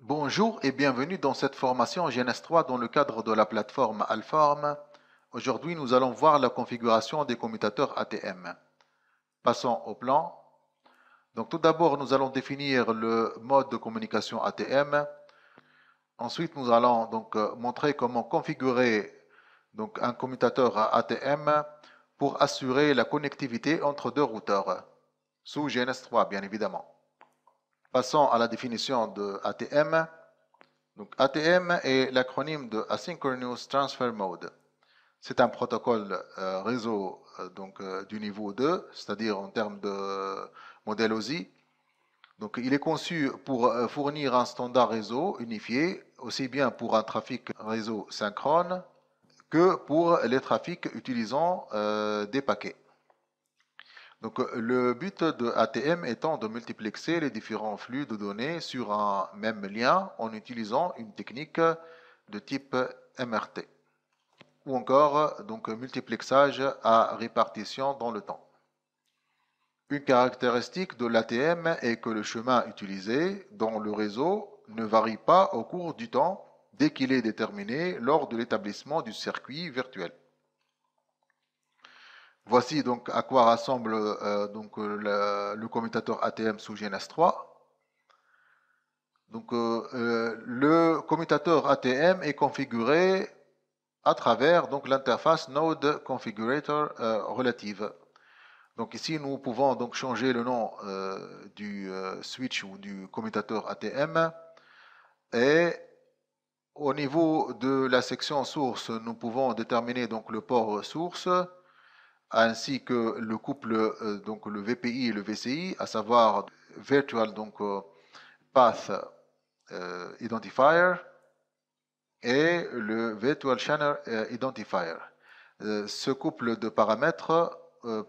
Bonjour et bienvenue dans cette formation GNS3 dans le cadre de la plateforme Alform. Aujourd'hui, nous allons voir la configuration des commutateurs ATM. Passons au plan. Donc, tout d'abord, nous allons définir le mode de communication ATM. Ensuite, nous allons montrer comment configurer un commutateur ATM pour assurer la connectivité entre deux routeurs sous GNS3, bien évidemment. Passons à la définition de ATM. Donc ATM est l'acronyme de Asynchronous Transfer Mode. C'est un protocole réseau du niveau 2, c'est-à-dire en termes de modèle OSI. Donc il est conçu pour fournir un standard réseau unifié, aussi bien pour un trafic réseau synchrone que pour les trafics utilisant des paquets. Donc, le but de ATM étant de multiplexer les différents flux de données sur un même lien en utilisant une technique de type MRT ou encore multiplexage à répartition dans le temps. Une caractéristique de l'ATM est que le chemin utilisé dans le réseau ne varie pas au cours du temps dès qu'il est déterminé lors de l'établissement du circuit virtuel. Voici donc à quoi ressemble le commutateur ATM sous GNS3. Le commutateur ATM est configuré à travers l'interface Node Configurator relative. Donc ici, nous pouvons donc changer le nom du switch ou du commutateur ATM. Et au niveau de la section source, nous pouvons déterminer donc le port source, ainsi que le couple le VPI et le VCI, à savoir Virtual Path Identifier et le Virtual Channel Identifier. Ce couple de paramètres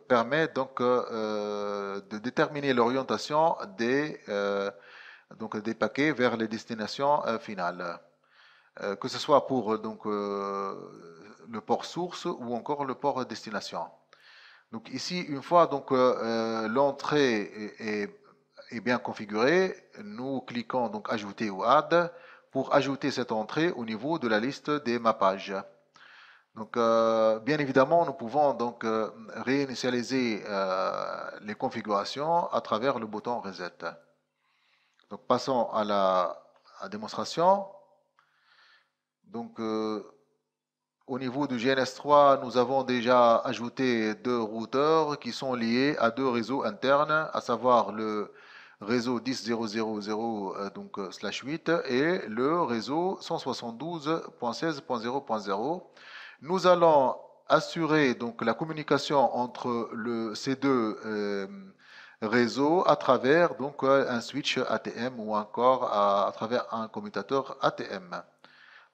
permet de déterminer l'orientation des paquets vers les destinations finales, que ce soit pour le port source ou encore le port destination. Donc ici, une fois l'entrée est bien configurée, nous cliquons donc ajouter ou add pour ajouter cette entrée au niveau de la liste des mappages. Donc bien évidemment, nous pouvons réinitialiser les configurations à travers le bouton reset. Donc passons à la démonstration. Donc au niveau du GNS3, nous avons déjà ajouté deux routeurs qui sont liés à deux réseaux internes, à savoir le réseau 10.0.0.8 et le réseau 172.16.0.0. Nous allons assurer la communication entre ces deux réseaux à travers un switch ATM ou encore à travers un commutateur ATM.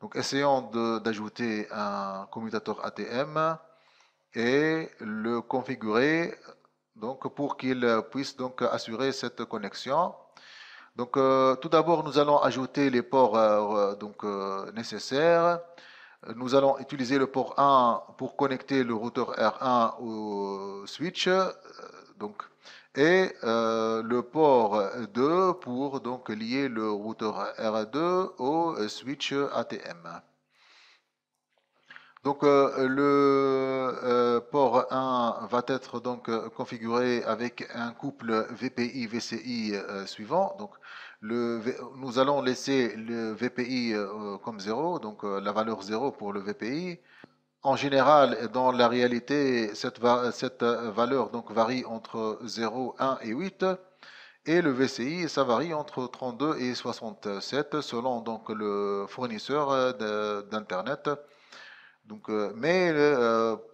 Donc, essayons d'ajouter un commutateur ATM et le configurer pour qu'il puisse assurer cette connexion. Donc, tout d'abord, nous allons ajouter les ports nécessaires. Nous allons utiliser le port 1 pour connecter le routeur R1 au switch. Et le port 2 pour lier le routeur R2 au switch ATM. Donc le port 1 va être configuré avec un couple VPI-VCI suivant. Donc nous allons laisser le VPI comme 0, donc la valeur 0 pour le VPI. En général, dans la réalité, cette valeur varie entre 0, 1 et 8. Et le VCI, ça varie entre 32 et 67 selon le fournisseur d'Internet. Mais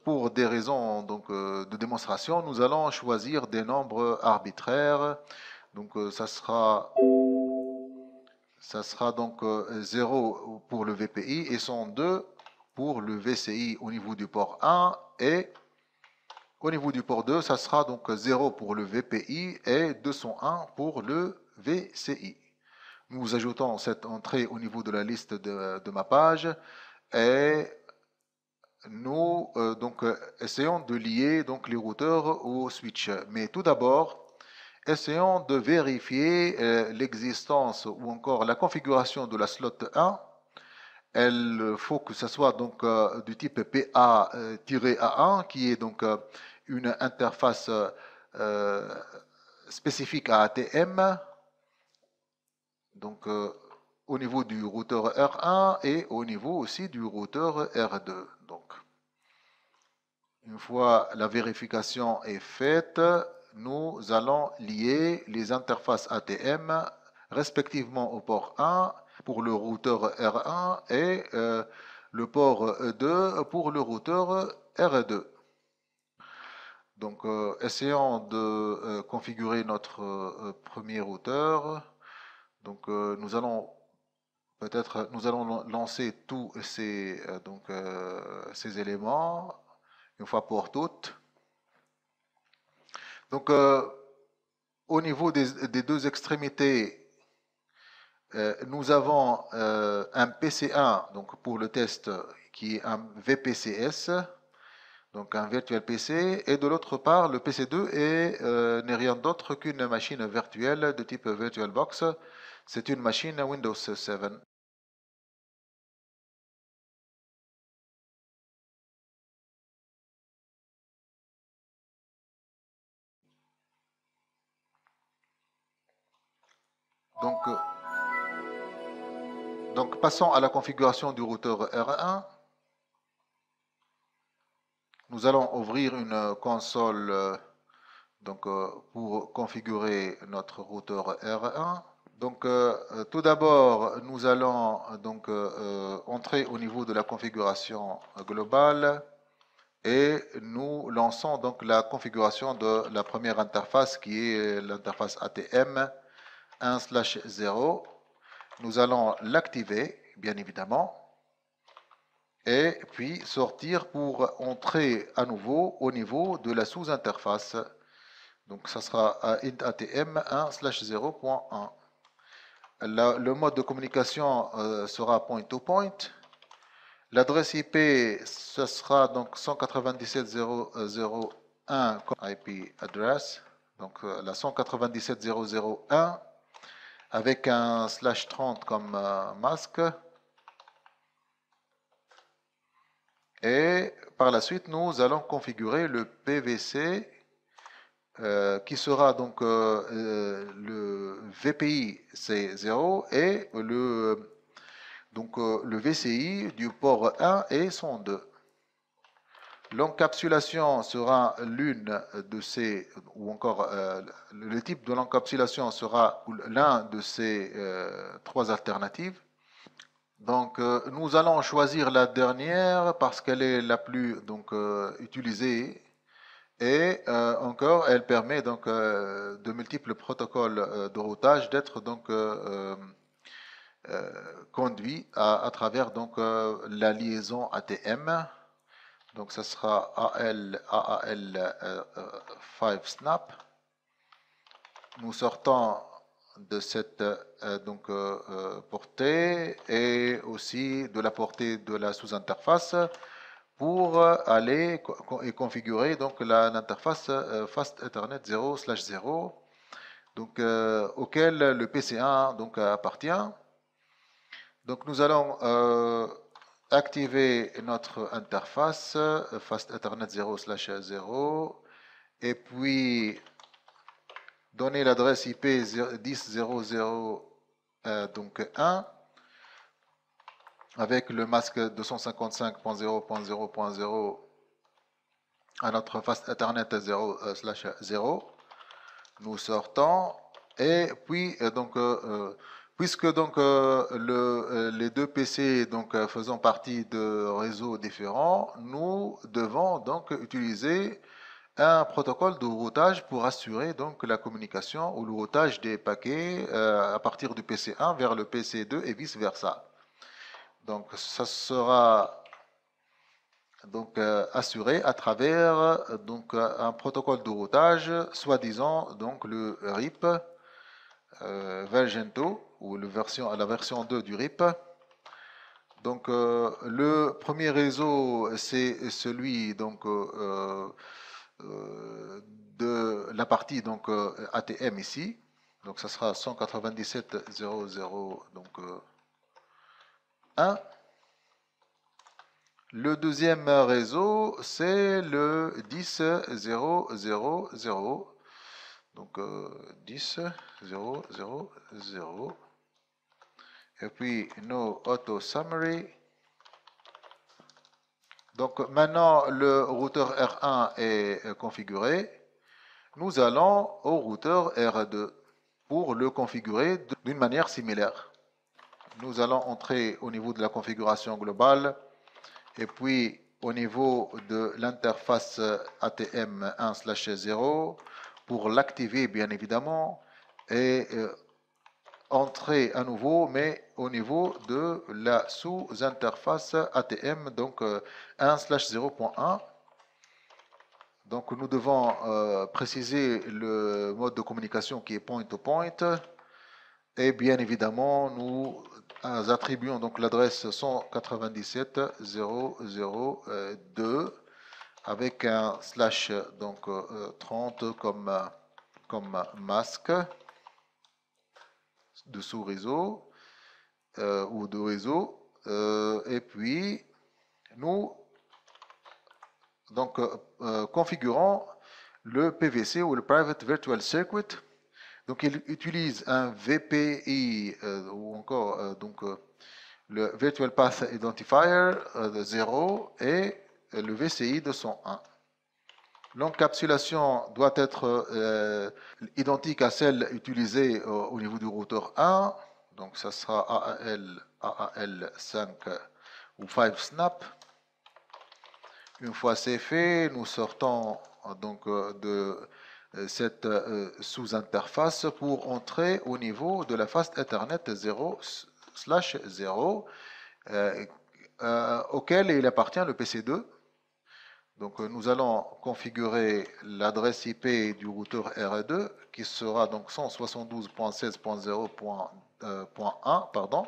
pour des raisons de démonstration, nous allons choisir des nombres arbitraires. Donc ça sera 0 pour le VPI et 102 pour le VCI au niveau du port 1 et au niveau du port 2, ça sera 0 pour le VPI et 201 pour le VCI. Nous ajoutons cette entrée au niveau de la liste de mappage et nous essayons de lier les routeurs au switch. Mais tout d'abord, essayons de vérifier l'existence ou encore la configuration de la slot 1. Il faut que ce soit donc du type PA-A1 qui est donc une interface spécifique à ATM, donc au niveau du routeur R1 et au niveau aussi du routeur R2. Donc, une fois la vérification est faite, nous allons lier les interfaces ATM respectivement au port 1 pour le routeur R1 et le port 2 pour le routeur R2. Donc, essayons de configurer notre premier routeur. Donc, nous allons lancer tous ces éléments une fois pour toutes. Donc, au niveau des deux extrémités, nous avons un PC1 donc pour le test qui est un VPCS, donc un virtual PC, et de l'autre part, le PC2 n'est rien d'autre qu'une machine virtuelle de type VirtualBox. C'est une machine Windows 7. Donc, passons à la configuration du routeur R1. Nous allons ouvrir une console pour configurer notre routeur R1. Donc, tout d'abord, nous allons entrer au niveau de la configuration globale et nous lançons donc la configuration de la première interface qui est l'interface ATM 1/0. Nous allons l'activer, bien évidemment, et puis sortir pour entrer à nouveau au niveau de la sous-interface. Donc, ça sera int ATM 1/0.1. Le mode de communication sera point-to-point. L'adresse IP, ce sera donc 197.0.0.1 comme IP address. Donc, la 197.0.0.1 avec un /30 comme masque. Et par la suite, nous allons configurer le PVC qui sera donc le VPI c'est 0 et le VCI du port 1 et son 2. L'encapsulation sera l'une de ces, ou encore le type de l'encapsulation sera l'un de ces trois alternatives. Donc, nous allons choisir la dernière parce qu'elle est la plus utilisée et encore, elle permet donc de multiples protocoles de routage d'être conduits à travers la liaison ATM. Donc, ça sera AAL 5 Snap. Nous sortons de cette portée et aussi de la portée de la sous-interface pour aller et configurer donc l'interface Fast Ethernet 0/0 donc auquel le PC1 donc appartient. Donc nous allons activer notre interface Fast Ethernet 0/0 et puis donner l'adresse IP 10.0.0.1 avec le masque 255.0.0.0 à notre Fast Ethernet 0/0. Nous sortons et puis puisque les deux PC faisant partie de réseaux différents, nous devons donc utiliser un protocole de routage pour assurer donc la communication ou le routage des paquets à partir du PC1 vers le PC2 et vice versa. Donc ça sera assuré à travers un protocole de routage, soi-disant le RIP version 2 ou la version 2 du RIP. Donc le premier réseau c'est celui de la partie donc ATM ici. Donc ça sera 197.0.0 donc 1. Le deuxième réseau, c'est le 10.0.0.0. Donc 10.0.0.0. Et puis no auto summary. Donc maintenant le routeur R1 est configuré. Nous allons au routeur R2 pour le configurer d'une manière similaire. Nous allons entrer au niveau de la configuration globale et puis au niveau de l'interface ATM 1/0 pour l'activer bien évidemment et entrer à nouveau mais au niveau de la sous-interface ATM donc 1/0.1. Donc nous devons préciser le mode de communication qui est point-to-point et bien évidemment nous attribuons donc l'adresse 197.0.0.2 avec un slash donc 30 comme masque de sous-réseau ou de réseau et puis nous donc configurons le PVC ou le Private Virtual Circuit. Donc il utilise un VPI ou encore donc le Virtual Path Identifier de 0 et le VCI de 101. L'encapsulation doit être identique à celle utilisée au niveau du routeur 1. Donc ça sera AAL5 ou 5 snap. Une fois c'est fait, nous sortons donc de cette sous-interface pour entrer au niveau de la face Ethernet 0/0 auquel il appartient le PC2. Donc nous allons configurer l'adresse IP du routeur R2 qui sera donc 172.16.0.1 pardon.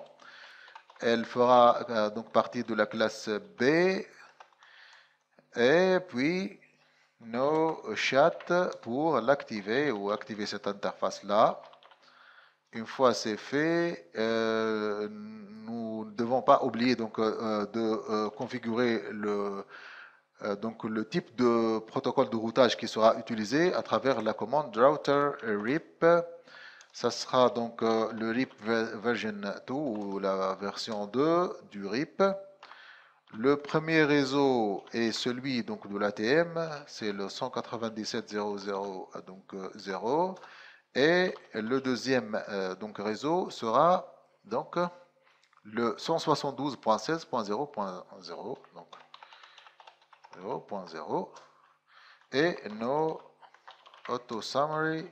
Elle fera donc partie de la classe B et puis no chat pour l'activer ou activer cette interface là. Une fois c'est fait, nous ne devons pas oublier donc de configurer donc le type de protocole de routage qui sera utilisé à travers la commande router RIP. Ça sera donc le RIP version 2 ou la version 2 du RIP. Le premier réseau est celui donc de l'ATM, c'est le 197.0.0 donc 0 et le deuxième donc réseau sera donc le 172.16.0.0 donc 0.0 et nos auto summary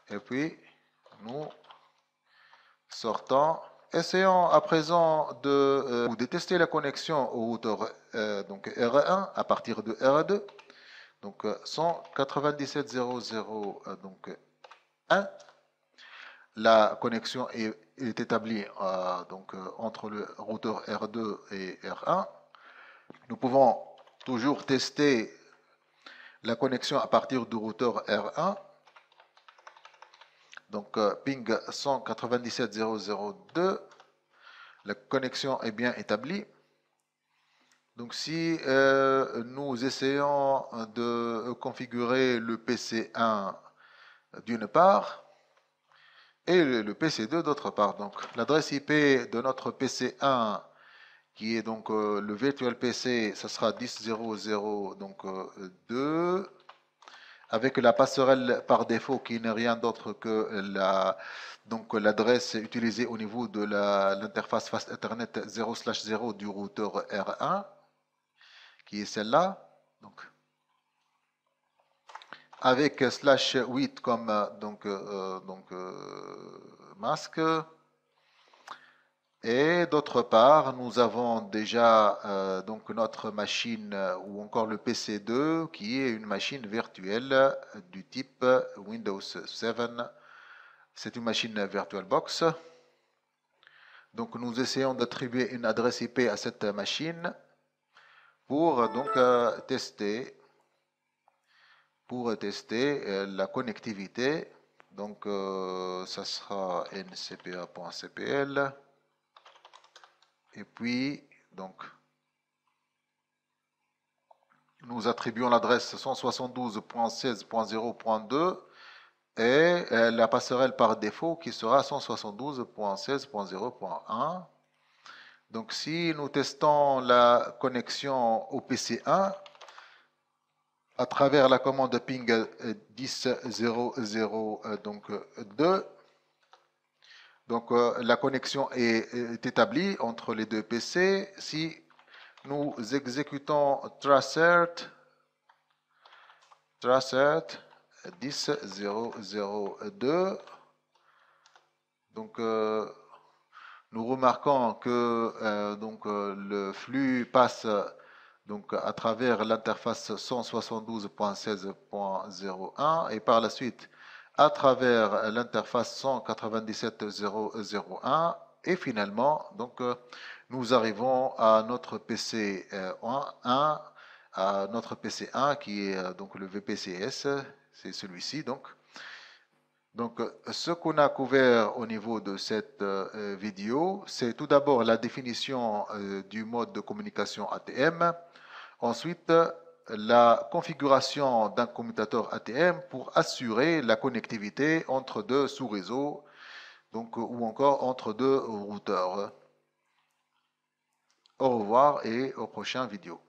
et puis nous sortons. Essayons à présent de tester la connexion au routeur donc R1 à partir de R2. Donc 197.0.0 donc 1. La connexion est établie donc entre le routeur R2 et R1. Nous pouvons toujours tester la connexion à partir du routeur R1. Donc ping 197.0.0.2. La connexion est bien établie. Donc si nous essayons de configurer le PC1 d'une part et le PC2 d'autre part. Donc l'adresse IP de notre PC1 qui est donc le virtual PC, ça sera 10.0.0 donc 2 avec la passerelle par défaut qui n'est rien d'autre que l'adresse utilisée au niveau de l'interface Fast Ethernet 0/0 du routeur R1 qui est celle-là. Donc avec /8 comme masque. Et d'autre part, nous avons déjà donc notre machine ou encore le PC2 qui est une machine virtuelle du type Windows 7. C'est une machine VirtualBox. Donc nous essayons d'attribuer une adresse IP à cette machine pour donc tester pour tester la connectivité. Donc, ça sera ncpa.cpl. Et puis, donc, nous attribuons l'adresse 172.16.0.2 et la passerelle par défaut qui sera 172.16.0.1. Donc, si nous testons la connexion au PC1 à travers la commande ping 10.0.0 donc 2, donc la connexion est établie entre les deux PC. Si nous exécutons tracert 10.0.0.2, donc nous remarquons que le flux passe donc à travers l'interface 172.16.01 et par la suite à travers l'interface 197.0.0.1 et finalement donc nous arrivons à notre PC 1, à notre PC 1 qui est donc le VPCS, c'est celui-ci donc. Donc, ce qu'on a couvert au niveau de cette vidéo, c'est tout d'abord la définition du mode de communication ATM. Ensuite, la configuration d'un commutateur ATM pour assurer la connectivité entre deux sous-réseaux, donc ou encore entre deux routeurs. Au revoir et aux prochaines vidéos.